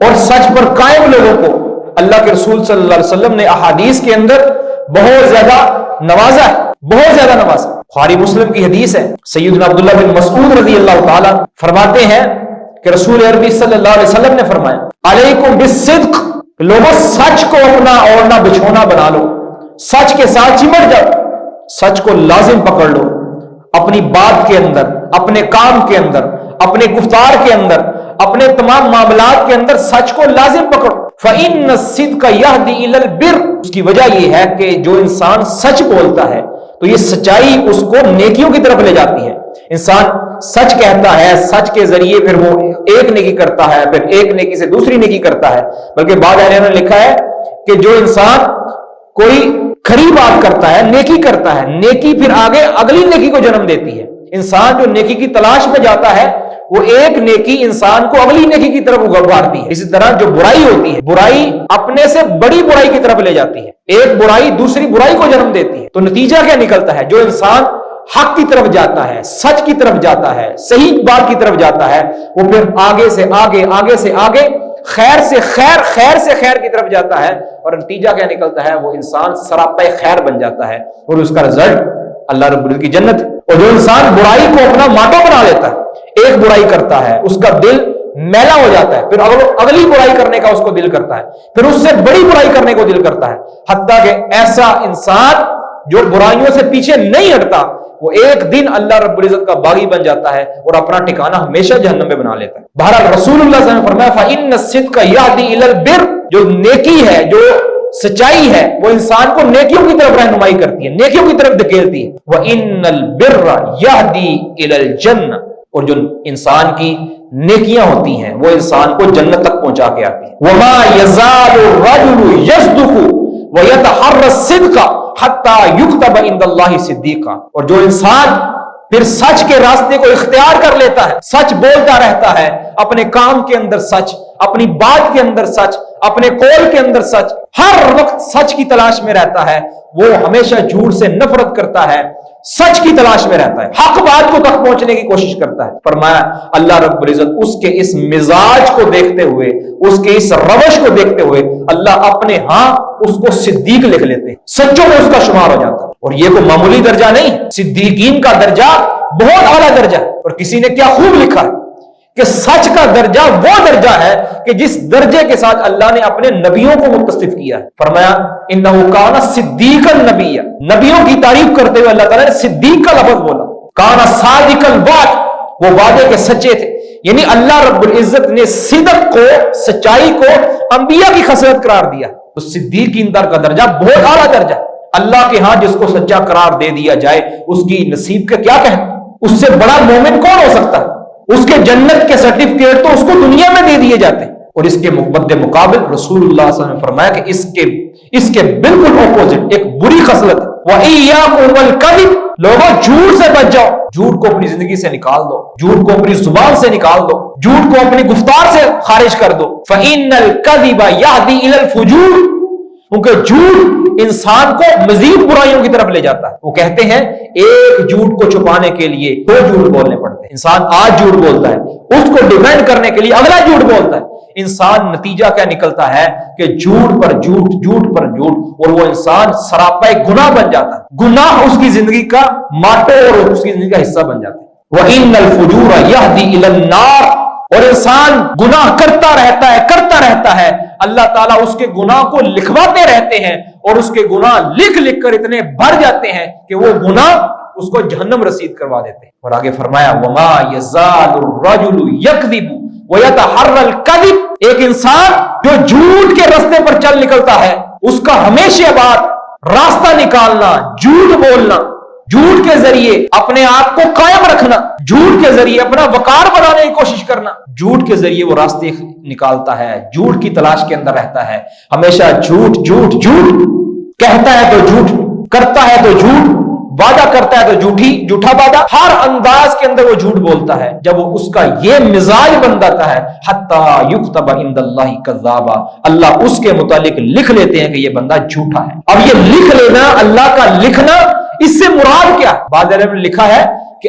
اور سچ پر قائم لوگوں کو اللہ کے رسول صلی اللہ علیہ وسلم نے احادیث کے اندر بہت زیادہ نوازا ہے، بہت زیادہ نوازا۔ بخاری مسلم کی حدیث ہے، سیدنا عبداللہ بن مسعود رضی اللہ تعالیٰ فرماتے ہیں کہ رسول عربی صلی اللہ علیہ وسلم نے فرمایا علیکم بالصدق، لوگوں سچ کو اپنا اوڑھنا بچھونا بنا لو، سچ کے ساتھ چمٹ جاؤ، سچ کو لازم پکڑ لو، اپنی بات کے اندر، اپنے کام کے اندر، اپنے گفتار کے اندر، اپنے تمام معاملات کے اندر سچ کو لازم پکڑو۔ فَإِنَّ الصِّدْقَ يَهْدِي إِلَى الْبِرِّ، اس کی وجہ یہ ہے کہ جو انسان سچ بولتا ہے تو یہ سچائی اس کو نیکیوں کی طرف لے جاتی ہے۔ انسان سچ کہتا ہے، سچ کے ذریعے پھر وہ ایک نیکی کرتا ہے، پھر ایک نیکی سے دوسری نیکی کرتا ہے، بلکہ بعض اہل نے لکھا ہے کہ جو انسان کوئی کھری بات کرتا ہے، نیکی کرتا ہے، نیکی پھر آگے اگلی نیکی کو جنم دیتی ہے۔ انسان جو نیکی کی تلاش میں جاتا ہے وہ ایک نیکی انسان کو اگلی نیکی کی طرف اگارتی ہے۔ اسی طرح جو برائی ہوتی ہے، برائی اپنے سے بڑی برائی کی طرف لے جاتی ہے، ایک برائی دوسری برائی کو جنم دیتی ہے۔ تو نتیجہ کیا نکلتا ہے؟ جو انسان حق کی طرف جاتا ہے، سچ کی طرف جاتا ہے، صحیح بات کی طرف جاتا ہے، وہ پھر آگے سے آگے، آگے سے آگے، خیر سے خیر، خیر سے خیر کی طرف جاتا ہے، اور نتیجہ کیا نکلتا ہے؟ وہ انسان سراپا خیر بن جاتا ہے، اور اس کا رزلٹ اللہ رب العزت کی جنت۔ اور جو انسان برائی کو اپنا ماٹو بنا لیتا ہے، ایک برائی کرتا ہے، اس کا دل میلا ہو جاتا ہے، پھر اگلی برائی کرنے کا اس کو دل کرتا ہے، پھر اس سے بڑی برائی کرنے کو دل کرتا ہے، حتیٰ کہ ایسا انسان جو برائیوں سے پیچھے نہیں ہٹتا وہ ایک دن اللہ رب العزت کا باغی بن جاتا ہے اور اپنا ٹھکانہ ہمیشہ جہنم میں بنا لیتا ہے۔ بہرحال رسول اللہ صلی اللہ علیہ وسلم نے فرمایا فَإِنَّ الصِّدْقَ يَهْدِي إِلَى الْبِرِّ، جو نیکی ہے، جو سچائی ہے، وہ انسان کو نیکیوں کی طرف رہنمائی کرتی ہے، نیکیوں کی طرف دھکیلتی ہے۔ وَإِنَّ الْبِرَّ يَهْدِي إِلَى الْجَنَّةِ، اور جو انسان کی نیکیاں ہوتی ہیں وہ انسان کو جنت تک پہنچا کے آتی ہیں۔ وَمَا يَزَالُ الرَّجُلُ يَصْدُقُ وَيَتَحَرَّى الصِّدْقَ حَتَّى يُكْتَبَ عِندَ اللَّهِ صِدِّيقًا، اور جو انسان پھر سچ کے راستے کو اختیار کر لیتا ہے، سچ بولتا رہتا ہے، اپنے کام کے اندر سچ، اپنی بات کے اندر سچ، اپنے قول کے اندر سچ، ہر وقت سچ کی تلاش میں رہتا ہے، وہ ہمیشہ جھوٹ سے نفرت کرتا ہے، سچ کی تلاش میں رہتا ہے، حق بات کو تک پہنچنے کی کوشش کرتا ہے۔ فرمایا اللہ رب العزت اس کے اس مزاج کو دیکھتے ہوئے، اس کے اس روش کو دیکھتے ہوئے اللہ اپنے ہاں اس کو صدیق لکھ لیتے ہیں، سچوں میں اس کا شمار ہو جاتا ہے۔ اور یہ کوئی معمولی درجہ نہیں، صدیقین کا درجہ بہت اعلیٰ درجہ ہے۔ اور کسی نے کیا خوب لکھا ہے کہ سچ کا درجہ وہ درجہ ہے کہ جس درجے کے ساتھ اللہ نے اپنے نبیوں کو متصف کیا ہے۔ فرمایا انہ کان صدیقا نبیا، نبیوں کی تعریف کرتے ہوئے اللہ تعالیٰ نے صدیق کا لفظ بولا۔ کان صادق الوعد، وہ وعدے کے سچے تھے، یعنی اللہ رب العزت نے صدق کو، سچائی کو انبیاء کی خصلت قرار دیا۔ تو صدیقین کا درجہ بہت اعلیٰ درجہ ہے۔ اللہ کے ہاں جس کو سچا قرار دے دیا جائے اس کی نصیب کا کیا کہیں، اس سے بڑا مومن کون ہو سکتا ہے؟ اس کے جنت کے سرٹیفکیٹ تو اس کو دنیا میں دے دیے جاتے ہیں۔ اور اس کے مد مقابل رسول اللہ صلی اللہ علیہ وسلم نے فرمایا کہ اس کے بالکل اپوزٹ ایک بری خصلت ہے۔ وَإِيَّاكُمْ وَالْكَذِبَ، لوگوں جھوٹ سے بچ جاؤ، جھوٹ کو اپنی زندگی سے نکال دو، جھوٹ کو اپنی زبان سے نکال دو، جھوٹ کو اپنی گفتار سے خارج کر دو۔ فَإِنَّ الْكَذِبَ يَهْدِي إِلَى الْفُجُورِ، کیونکہ جھوٹ انسان کو مزید برائیوں کی طرف لے جاتا ہے۔ وہ کہتے ہیں ایک جھوٹ کو چھپانے کے لیے دو جھوٹ بولنے پڑتے ہیں۔ انسان آج جھوٹ بولتا ہے، اس کو ڈیفینڈ کرنے کے لیے اگلا جھوٹ بولتا ہے۔ انسان نتیجہ کیا نکلتا ہے کہ جھوٹ پر جھوٹ، جھوٹ پر جھوٹ، اور وہ انسان سراپا گناہ بن جاتا ہے۔ گناہ اس کی زندگی کا ماٹو اور اس کی زندگی کا حصہ بن جاتا ہے۔ وَإِنَّ الْفُجُورَ يَهْدِي إِلَى النَّارِ، اور انسان گناہ کرتا رہتا ہے، اللہ تعالیٰ اس کے گناہ کو لکھواتے رہتے ہیں، اور اس کے گناہ لکھ کر اتنے بھر جاتے ہیں کہ وہ گناہ اس کو جہنم رسید کروا دیتے ہیں۔ اور آگے فرمایا وَمَا يَزَالُ الرَّجُلُ يَكْذِبُ وَيَتَحَرَّى الْكَذِبَ، ایک انسان جو جھوٹ کے راستے پر چل نکلتا ہے، اس کا ہمیشہ بات راستہ نکالنا، جھوٹ بولنا، جھوٹ کے ذریعے اپنے آپ کو قائم رکھنا، جھوٹ کے ذریعے اپنا وقار بنانے کی کوشش کرنا، جھوٹ کے ذریعے وہ راستے نکالتا ہے، جھوٹ کی تلاش کے اندر رہتا ہے، ہمیشہ جھوٹ جھوٹ جھوٹ، کہتا ہے تو جھوٹ، کرتا ہے تو جھوٹ، وعدہ کرتا ہے تو جھوٹا وعدہ، ہر انداز کے اندر وہ جھوٹ بولتا ہے۔ جب وہ اس کا یہ مزاج بن جاتا ہے حتی یکتب عند اللہ کذابا، اللہ اس کے متعلق لکھ لیتے ہیں کہ یہ بندہ جھوٹا ہے۔ اب یہ لکھ لینا، اللہ کا لکھنا، اس سے مراد کیا؟ بعض نے لکھا ہے کہ